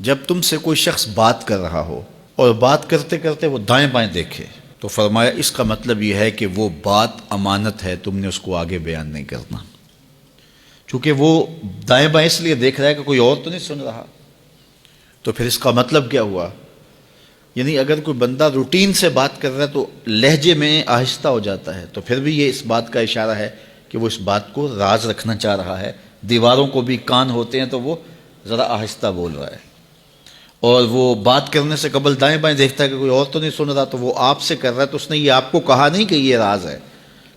جب تم سے کوئی شخص بات کر رہا ہو اور بات کرتے کرتے وہ دائیں بائیں دیکھے تو فرمایا اس کا مطلب یہ ہے کہ وہ بات امانت ہے، تم نے اس کو آگے بیان نہیں کرنا، چونکہ وہ دائیں بائیں اس لیے دیکھ رہا ہے کہ کوئی اور تو نہیں سن رہا۔ تو پھر اس کا مطلب کیا ہوا؟ یعنی اگر کوئی بندہ روٹین سے بات کر رہا ہے تو لہجے میں آہستہ ہو جاتا ہے، تو پھر بھی یہ اس بات کا اشارہ ہے کہ وہ اس بات کو راز رکھنا چاہ رہا ہے۔ دیواروں کو بھی کان ہوتے ہیں تو وہ ذرا آہستہ بول رہا ہے، اور وہ بات کرنے سے قبل دائیں بائیں دیکھتا ہے کہ کوئی اور تو نہیں سن رہا، تو وہ آپ سے کر رہا ہے، تو اس نے یہ آپ کو کہا نہیں کہ یہ راز ہے۔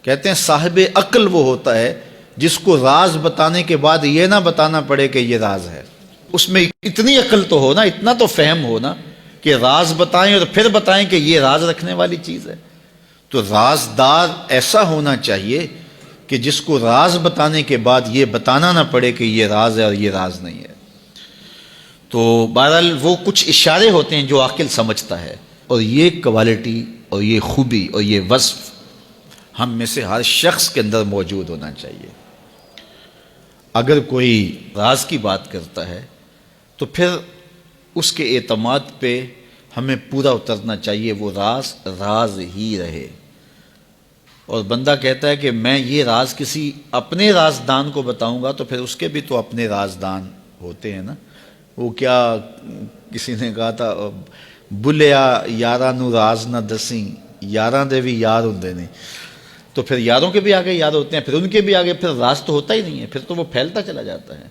کہتے ہیں صاحب عقل وہ ہوتا ہے جس کو راز بتانے کے بعد یہ نہ بتانا پڑے کہ یہ راز ہے۔ اس میں اتنی عقل تو ہو نا، اتنا تو فہم ہو نا کہ راز بتائیں اور پھر بتائیں کہ یہ راز رکھنے والی چیز ہے۔ تو رازدار ایسا ہونا چاہیے کہ جس کو راز بتانے کے بعد یہ بتانا نہ پڑے کہ یہ راز ہے اور یہ راز نہیں ہے۔ تو بہرحال وہ کچھ اشارے ہوتے ہیں جو عاقل سمجھتا ہے، اور یہ کوالٹی اور یہ خوبی اور یہ وصف ہم میں سے ہر شخص کے اندر موجود ہونا چاہیے۔ اگر کوئی راز کی بات کرتا ہے تو پھر اس کے اعتماد پہ ہمیں پورا اترنا چاہیے، وہ راز راز ہی رہے۔ اور بندہ کہتا ہے کہ میں یہ راز کسی اپنے رازدان کو بتاؤں گا، تو پھر اس کے بھی تو اپنے رازدان ہوتے ہیں نا۔ وہ کیا کسی نے کہا تھا، بلیا یاراں نو راز نہ دسیں، یاراں دے بھی یار ہوندے نہیں۔ تو پھر یاروں کے بھی آگے یار ہوتے ہیں، پھر ان کے بھی آگے پھر راز تو ہوتا ہی نہیں ہے، پھر تو وہ پھیلتا چلا جاتا ہے۔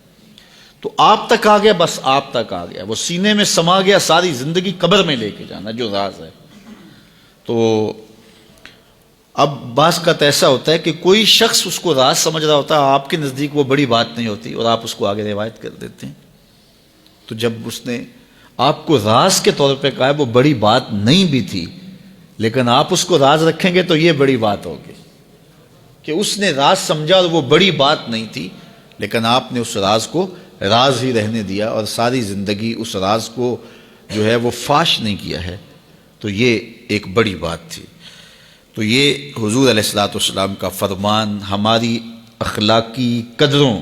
تو آپ تک آ گیا، بس آپ تک آ گیا، وہ سینے میں سما گیا، ساری زندگی قبر میں لے کے جانا جو راز ہے۔ تو اب بعض کا ایسا ہوتا ہے کہ کوئی شخص اس کو راز سمجھ رہا ہوتا ہے، آپ کے نزدیک وہ بڑی بات نہیں ہوتی، اور آپ اس کو آگے روایت کر دیتے ہیں۔ تو جب اس نے آپ کو راز کے طور پہ کہا ہے، وہ بڑی بات نہیں بھی تھی، لیکن آپ اس کو راز رکھیں گے تو یہ بڑی بات ہوگی کہ اس نے راز سمجھا اور وہ بڑی بات نہیں تھی، لیکن آپ نے اس راز کو راز ہی رہنے دیا اور ساری زندگی اس راز کو جو ہے وہ فاش نہیں کیا ہے، تو یہ ایک بڑی بات تھی۔ تو یہ حضور علیہ الصلوۃ والسلام کا فرمان ہماری اخلاقی قدروں